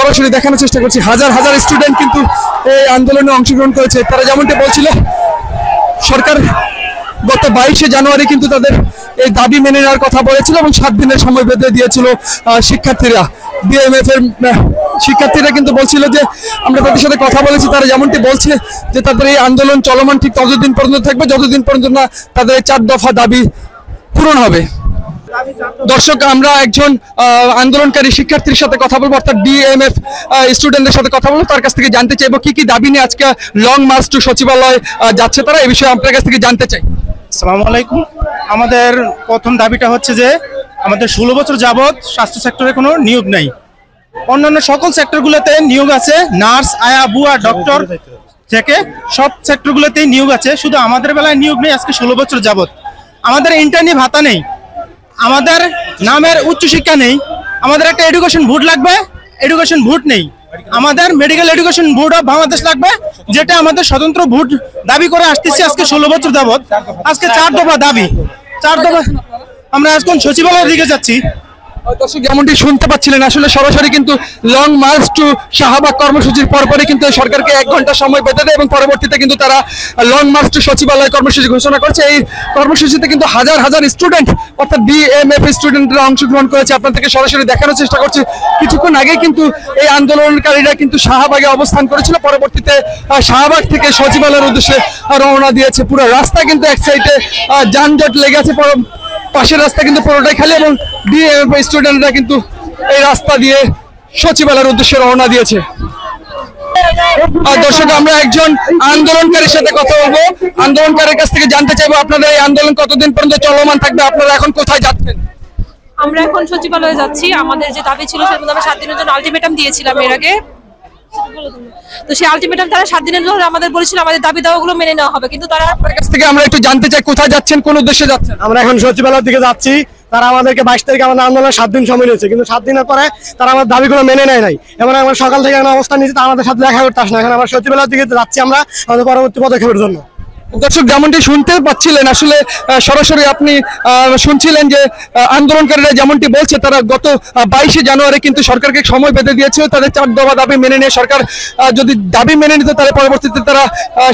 সরাসরি দেখানোর চেষ্টা করছি হাজার হাজার স্টুডেন্ট কিন্তু এই আন্দোলনে অংশগ্রহণ করেছে। তারা যেমনটি বলছিল, সরকার গত 22শে জানুয়ারি কিন্তু তাদের এই দাবি মেনে নেওয়ার কথা বলেছিল এবং 7 দিনের সময় বেঁধে দিয়েছিল শিক্ষার্থীরা। বিএমএফ এর শিক্ষার্থীরা কিন্তু বলছিল যে আমরা তাদের সাথে কথা বলেছি, তারা যেমনটি বলছে যে তাদের এই আন্দোলন চলমান ঠিক ততদিন পর্যন্ত থাকবে যতদিন পর্যন্ত না তাদের 4 দফা দাবি পূরণ হবে। দর্শক, আমরা একজন আন্দোলনকারী শিক্ষার্থীর সাথে কথা বলবো, অর্থাৎ বিএমএফ স্টুডেন্টদের সাথে কথা বলবো। তার কাছ থেকে জানতে চাইবো কি কি দাবি নিয়ে আজকে লং মার্চ টু সচিবালয় যাচ্ছে তারা, এই বিষয়ে আপনার কাছ থেকে জানতে চাই। আসসালামু আলাইকুম। আমাদের প্রথম দাবিটা হচ্ছে যে আমাদের 16 বছর যাবত স্বাস্থ্য সেক্টরে কোনো নিয়োগ নেই। অন্যান্য সকল সেক্টরগুলোতে নিয়োগ আছে, নার্স, আয়া, বুয়া, ডক্টর থেকে সব সেক্টরগুলোতেই নিয়োগ আছে, শুধু আমাদের বেলায় নিয়োগ নেই। আজকে 16 বছর যাবত আমাদের ইন্টার্নি ভাতা নেই, আমাদের নামের উচ্চশিক্ষা নেই, আমাদের একটা এডুকেশন বোর্ড লাগবে, এডুকেশন বোর্ড নেই, আমাদের medical education board of Bangladesh লাগবে, যেটা আমাদের স্বতন্ত্র বোর্ড দাবি করে আসতেছি আজকে 16 বছর যাবত। আজকে 4 দফা দাবি, 4 দফা। আমরা এখন সচিবালয়ের দিকে যাচ্ছি। দর্শক, যেমনটি শুনতে পাচ্ছিলেন, আসলে সরাসরি কিন্তু লং মার্চ টু শাহবাগ কর্মসূচির পরপরই কিন্তু সরকারকে 1 ঘন্টা সময় বেঁধে দেয় এবং পরবর্তীতে কিন্তু তারা লং মার্চ টু সচিবালয় কর্মসূচি ঘোষণা করছে। এই কর্মসূচিতে কিন্তু হাজার হাজার স্টুডেন্ট অর্থাৎ বিএমএফ স্টুডেন্টরা অংশগ্রহণ করেছে। আপনাদেরকে সরাসরি দেখানোর চেষ্টা করছি। কিছুক্ষণ আগে কিন্তু এই আন্দোলনকারীরা কিন্তু শাহবাগে অবস্থান করেছিল, পরবর্তীতে শাহবাগ থেকে সচিবালয়ের উদ্দেশ্যে রওনা দিয়েছে। পুরো রাস্তা কিন্তু এক সাইডে যানজট লেগে আছে, পাশের রাস্তা কিন্তু পুরোটাই খালি এবং বিএমএফ স্টুডেন্টরা কিন্তু এই রাস্তা দিয়ে সচিবালয়ের উদ্দেশ্যে রওনা দিয়েছে। দর্শক, আমরা একজন আন্দোলনকারীর সাথে কথা বলবো, আন্দোলনকারীর কাছ থেকে জানতে চাইবো আপনাদের এই আন্দোলন কতদিন পর্যন্ত চলমান থাকবে, আপনারা এখন কোথায় যাচ্ছেন? আমরা এখন সচিবালয়ে যাচ্ছি। আমাদের যে দাবি ছিল সেটা আমরা 7 দিনের জন্য আলটিমেটাম দিয়েছিলাম এর আগে। তো সেই আলটিমেটাম তারা 7 দিনের জন্য আমাদের বলেছিল আমাদের দাবি দাওয়াগুলো মেনে নেওয়া হবে, কিন্তু তারা আপনার কাছ থেকে আমরা একটু জানতে চাই কোথায় যাচ্ছেন, কোন উদ্দেশ্যে যাচ্ছেন? আমরা এখন সচিবালয়ের দিকে যাচ্ছি। তারা আমাদেরকে 22 তারিখে আমাদের আন্দোলন 7 দিন সময় নিয়েছে, কিন্তু 7 দিনের পরে তারা আমার দাবিগুলো মেনে নেয় নাই। এবার আমরা সকাল থেকে একটা অবস্থান নিয়েছি, তারা আমাদের সাথে দেখা করতে আসে না। এখন আমরা সচিবালয়ের দিকে যাচ্ছি আমরা আমাদের পরবর্তী পদক্ষেপের জন্য। দর্শক, যেমনটি শুনতে পাচ্ছিলেন, আসলে সরাসরি আপনি শুনছিলেন যে আন্দোলনকারীরা যেমনটি বলছে, তারা গত 22শে জানুয়ারি কিন্তু সরকারকে সময় বেঁধে দিয়েছিল তাদের 4 দফা দাবি মেনে নিয়ে। সরকার যদি দাবি মেনে নিত তাহলে পরবর্তীতে তারা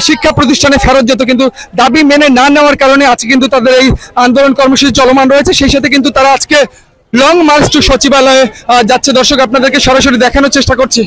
শিক্ষা প্রতিষ্ঠানে ফেরত যেত, কিন্তু দাবি মেনে না নেওয়ার কারণে আজকে কিন্তু তাদের এই আন্দোলন কর্মসূচি চলমান রয়েছে। সেই সাথে কিন্তু তারা আজকে লং মার্চ টু সচিবালয়ে যাচ্ছে। দর্শক, আপনাদেরকে সরাসরি দেখানোর চেষ্টা করছি।